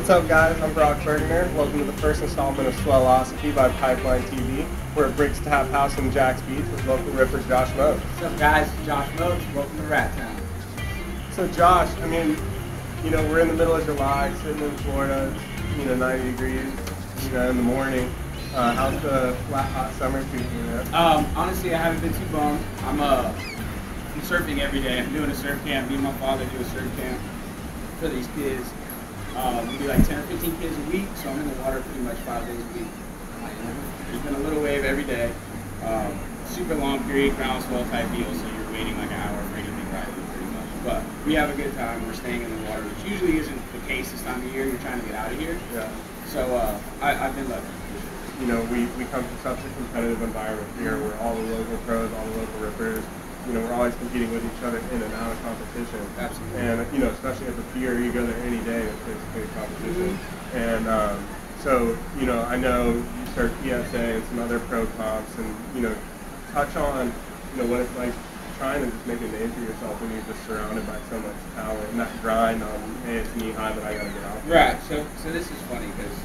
What's up, guys? I'm Brock Burgner. Welcome to the first installment of Swellosophy by pipelineTV, where it breaks Tap House in Jack's Beach with local ripper Josh Motes. What's up, guys? Josh Motes. Welcome to Rat Town. So, Josh, I mean, we're in the middle of July, sitting in Florida. It's 90 degrees, in the morning. How's the flat, hot summer treating you? Honestly, I haven't been too bummed. I'm surfing every day. I'm doing a surf camp. Me and my father do a surf camp for these kids. We do like 10 or 15 kids a week, so I'm in the water pretty much 5 days a week. There's been a little wave every day. Super long period, ground swell type deal, so you're waiting like an hour for anything rising pretty much. But we have a good time. We're staying in the water, which usually isn't the case this time of year. You're trying to get out of here. Yeah. So I've been lucky. We come from such a competitive environment here where all the local pros, all the local rippers, we're always competing with each other in and out of competition. Absolutely. And, especially as a peer, you go there any day, it's basically a competition. Mm-hmm. And so, I know you start PSA and some other pro comps and, touch on, what it's like trying to just make a name for yourself when you're just surrounded by so much talent and that grind on, hey, it's knee high, but I got to get out there. Right. So this is funny because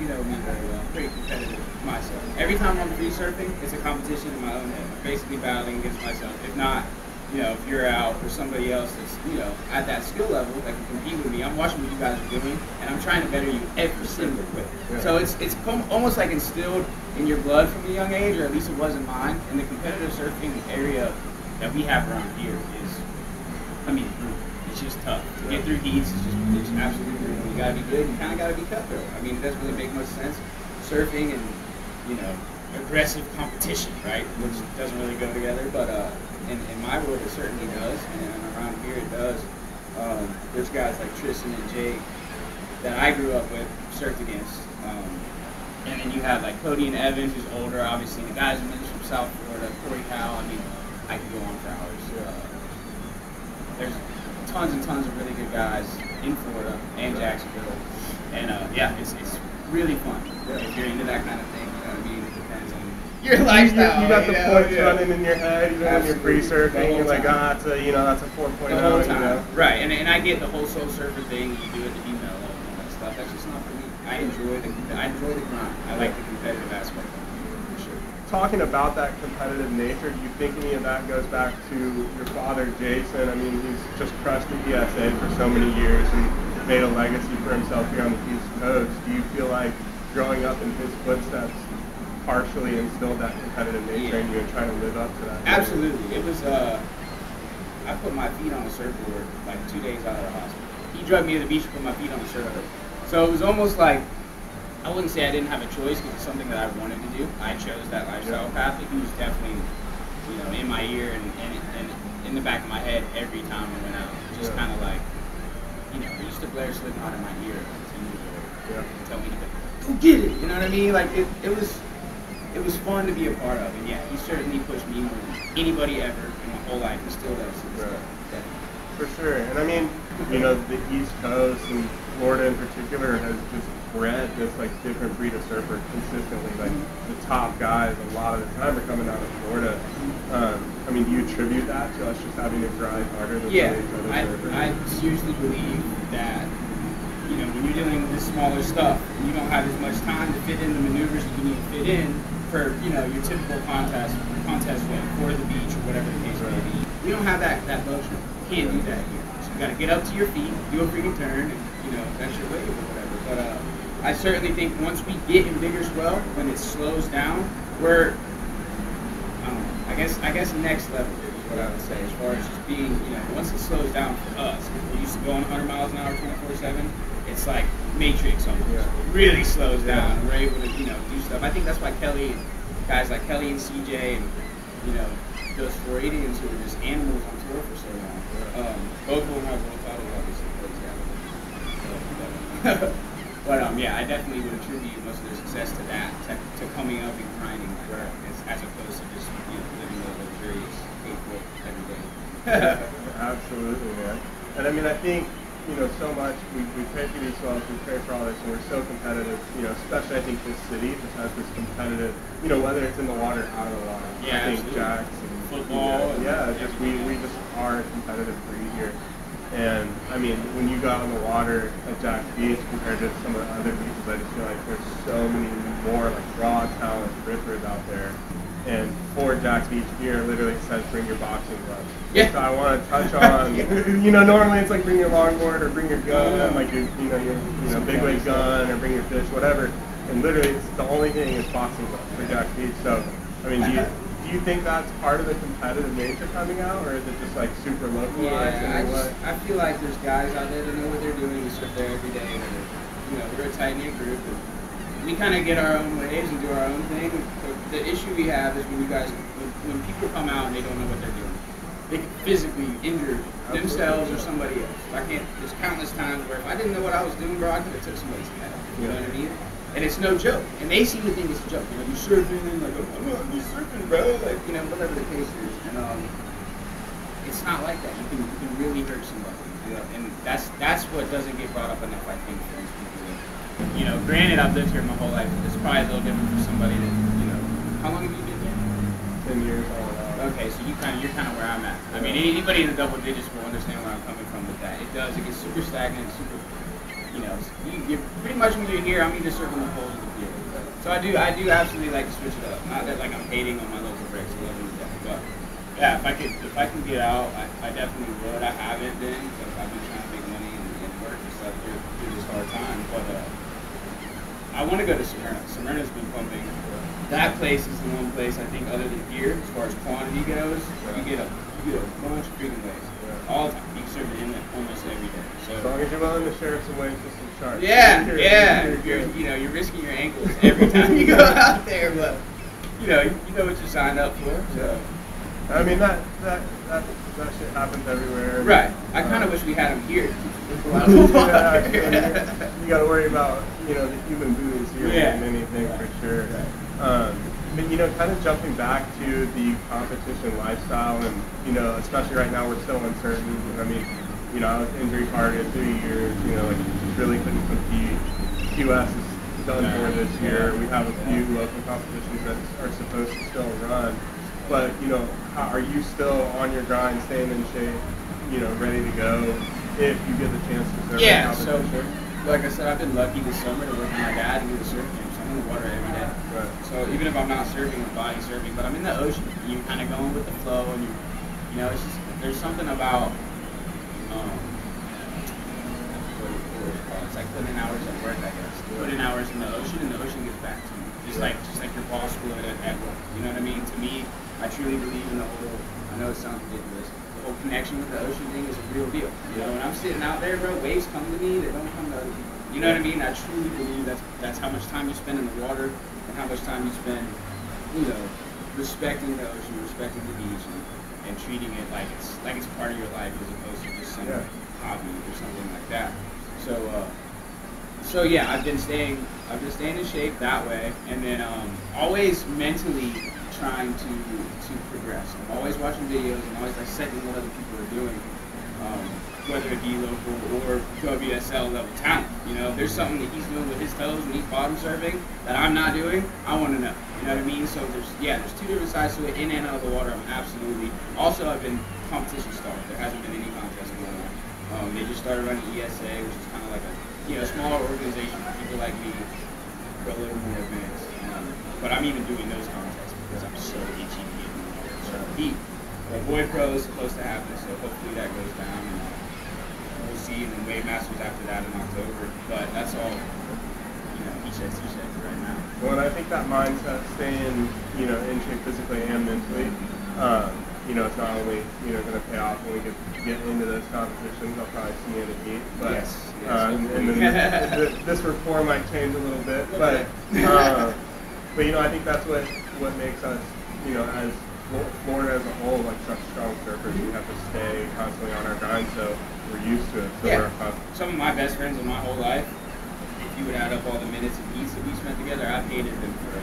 you know me very well. I'm pretty competitive myself. Every time I'm free surfing, it's a competition in my own head. I'm basically battling against myself. If not, if you're out or somebody else that's, at that skill level that can compete with me, I'm watching what you guys are doing, and I'm trying to better you every single way. Yeah. So it's almost like instilled in your blood from a young age, or at least it was in mine. And the competitive surfing area that we have around here is, it's just tough. To get through heats, it's absolutely brutal. You gotta be good, you kinda gotta be cutthroat. It doesn't really make much sense. Surfing and, aggressive competition, right? Which doesn't really go together, but in my world it certainly does, and around here it does. There's guys like Tristan and Jake that I grew up with, surfed against. And then you have like Cody and Evans, who's older, obviously. The guys from South Florida, Corey Cowell, I could go on for hours. There's tons and tons of really good guys in Florida and Jacksonville, and it's really fun if you're into that kind of thing. It depends on your lifestyle. You got the points running in your head, even when you're free surfing. You're like, that's a 4.0. The whole time. Right, and I get the whole soul surfer thing. You do it at the email level and all that stuff. That's just not for me. I enjoy the grind. I like the competitive aspect of it, for sure. Talking about that competitive nature, do you think any of that goes back to your father, Jason? He's just crushed the ESA for so many years and made a legacy for himself here on the East Coast. Do you feel like growing up in his footsteps partially instilled that competitive nature in you and trying to live up to that? Absolutely. It was, I put my feet on the surfboard like 2 days out of the hospital. He drugged me to the beach and put my feet on the surfboard. So it was almost like, I wouldn't say I didn't have a choice because it's something that I wanted to do. I chose that lifestyle path, but he was definitely, in my ear and in the back of my head every time I went out. Just kind of like, he used to blare Slipknot in my ear and tell me to go get it. You know what I mean? Like it was fun to be a part of, and he certainly pushed me more than anybody ever in my whole life. He still does. For sure. And the East Coast and Florida in particular has just bred this different breed of surfer consistently. Like the top guys a lot of the time are coming out of Florida. Do you attribute that to us just having to grind harder than some of these other surfers? I seriously believe that when you're dealing with this smaller stuff, you don't have as much time to fit in the maneuvers that you need to fit in for your typical contest win for the beach or whatever the case may be. We don't have that luxury. You can't do that here. So you got to get up to your feet, do a freaking turn, and that's your wave or whatever. But I certainly think once we get in bigger swell, when it slows down, we're I guess next level is what I would say as far as just being once it slows down for us. We're used to going 100 miles an hour 24/7. It's like Matrix almost. It really slows down. And we're able to do stuff. I think that's why guys like Kelly and CJ and those 480s who are just animals on tour for so long. Both of them have world titles, obviously, for example. But I definitely would attribute most of their success to that, to coming up and grinding, as opposed to just living a luxurious 8-foot every day. Absolutely, man. And I think so much we pray for these swells, we pray for all this, and we're so competitive. Especially I think this city just has this competitive. Whether it's in the water, out of the water. Yeah, I think Jacks and football. We just are a competitive breed here. And I mean, when you go out on the water at Jack's Beach compared to some of the other beaches, I just feel like there's so many more like raw talent rippers out there. And for Jack's Beach here, literally it says bring your boxing gloves. Yeah. So I want to touch on, you know, normally it's like bring your longboard or bring your gun, like your big weight gun or bring your fish, whatever. And literally, it's the only thing is boxing gloves for Jack's Beach. So, I mean, do you think that's part of the competitive nature coming out, or is it just like super localized? Yeah, I feel like there's guys out there that know what they're doing. We surf there every day, and we're a tight knit group. And we kind of get our own waves and do our own thing. But the issue we have is when people come out and they don't know what they're doing, they can physically injure themselves or somebody else. There's countless times where if I didn't know what I was doing, bro, I could have took somebody's head off. You know what I mean? And it's no joke. And they seem to think it's a joke. You know, you're surfing, and like, I'm not surfing, bro. Like, you know, whatever the case is. And it's not like that. You can really hurt somebody. You know? And that's what doesn't get brought up enough, I think, for these people. You know, granted, I've lived here my whole life. It's probably a little different for somebody that, you know, how long have you been here? 10 years all in all. Okay, so you're kind of where I'm at. I mean, anybody in the double digits will understand where I'm coming from with that. It gets super stagnant, super. You know, you pretty much when you're here, I'm either surfing the poles or the pier. So I do absolutely like to switch it up. Not that like I'm hating on my local breaks, I love them to death. But yeah, if I can get out, I definitely would. I haven't been, because I've been trying to make money and work and stuff through this hard time. But I want to go to Smyrna. Smyrna's been pumping. That place is the one place I think other than here, as far as quantity goes, you get a bunch of freaking waves. All the time. You surf it in almost every day. So as long as you're willing to share some waves with some sharks. Yeah. You're risking your ankles every time you go out there, but you know what you signed up for. So I mean that shit happens everywhere. Right. I kind of wish we had them here. You got to worry about the human booze here than anything for sure. But kind of jumping back to the competition lifestyle, and especially right now we're still uncertain. I mean, I was injury targeted 3 years. Really couldn't compete. QS is done for this year. We have a few local competitions that are supposed to still run. But are you still on your grind, staying in shape? Ready to go if you get the chance to surf? Yeah. So, like I said, I've been lucky this summer to work with my dad and do the surf camp. So I'm in the water every day. Right. So even if I'm not surfing, I'm body surfing, but I'm in the ocean. You're kind of going with the flow, and it's just there's something about it's like putting in hours at work, I guess. Put in hours in the ocean, and the ocean gets back to you. Just like your boss would at work. You know what I mean? To me, I truly believe in the whole. I know it sounds ridiculous. The whole connection with the ocean thing is a real deal. When I'm sitting out there, bro, waves come to me. They don't come to other people. You know what I mean? I truly believe that's how much time you spend in the water, and how much time you spend, respecting the ocean, respecting the beach, and treating it like it's part of your life as opposed to just some hobby or something like that. So yeah, I've been staying in shape that way, and then always mentally trying to progress. I'm always watching videos. I'm always dissecting what other people are doing, whether it be local or WSL level talent. If there's something that he's doing with his toes when he's bottom surfing that I'm not doing, I want to know. You know what I mean? So there's two different sides to it. In and out of the water, I'm absolutely. Also, I've been competition started. There hasn't been any contest going on. They just started running ESA, which is kind of like a smaller organization for people like me, for a little more advanced. But I'm even doing those contests because I'm so itchy to get in the water and start to compete. But Boy Pro is supposed to happen, so hopefully that goes down, and we'll see. And then Wave Masters after that in October. But that's all, he says right now. Well, and I think that mindset, staying, in shape physically and mentally, it's not only, going to pay off when we get into those competitions. I'll probably see you in a heat, but yes. And then this rapport might change a little bit, but I think that's what makes us, as Florida as a whole, like such strong surfers. We have to stay constantly on our grind, so we're used to it. So some of my best friends in my whole life, if you would add up all the minutes and heats that we spent together, I've hated them for a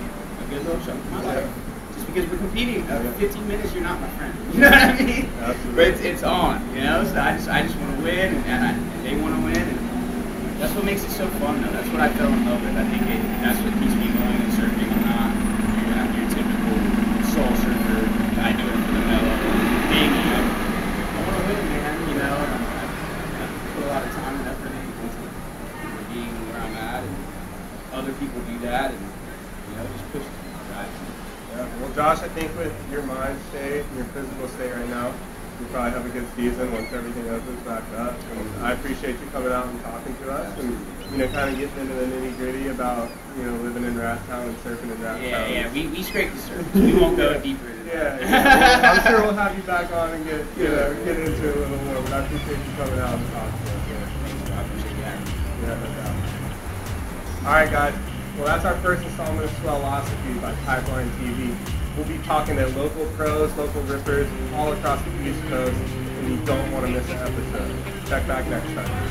good little chunk of my life. Just because we're competing, 15 minutes, you're not my friend. You know what I mean? Absolutely. But it's on, So I just want to win, and they want to win, and that's what makes it so fun, though. That's what I fell in love with. I think that's what keeps me going in surfing. I'm not your typical soul surfer. I do it for the mellow. Being, I want to win, man. think with your mind state and your physical state right now, you probably have a good season once everything opens back up. And I appreciate you coming out and talking to us and, you know, kind of getting into the nitty gritty about, you know, living in Rat Town and surfing in Rat Town. Yeah, we scrape the surface. We won't go deeper than that. Yeah. I'm sure we'll have you back on and get into it a little more, but I appreciate you coming out and talking to us. Thanks, I appreciate you having me. Yeah, no doubt. All right, guys. Well, that's our first installment of Swellosophy by pipelineTV. We'll be talking to local pros, local rippers all across the East Coast, and you don't want to miss an episode. Check back next time.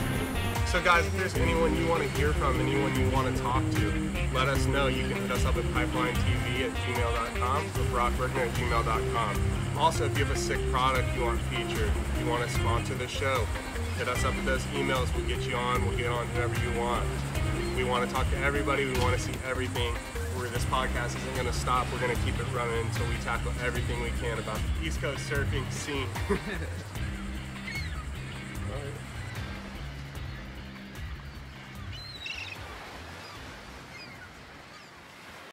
So guys, if there's anyone you want to hear from, anyone you want to talk to, let us know. You can hit us up at pipelineTV@gmail.com or brockburgner@gmail.com. Also, if you have a sick product you want featured, if you want to sponsor the show, hit us up with those emails. We'll get you on. We'll get on whoever you want. We want to talk to everybody. We want to see everything. This podcast isn't going to stop. We're going to keep it running until we tackle everything we can about the East Coast surfing scene.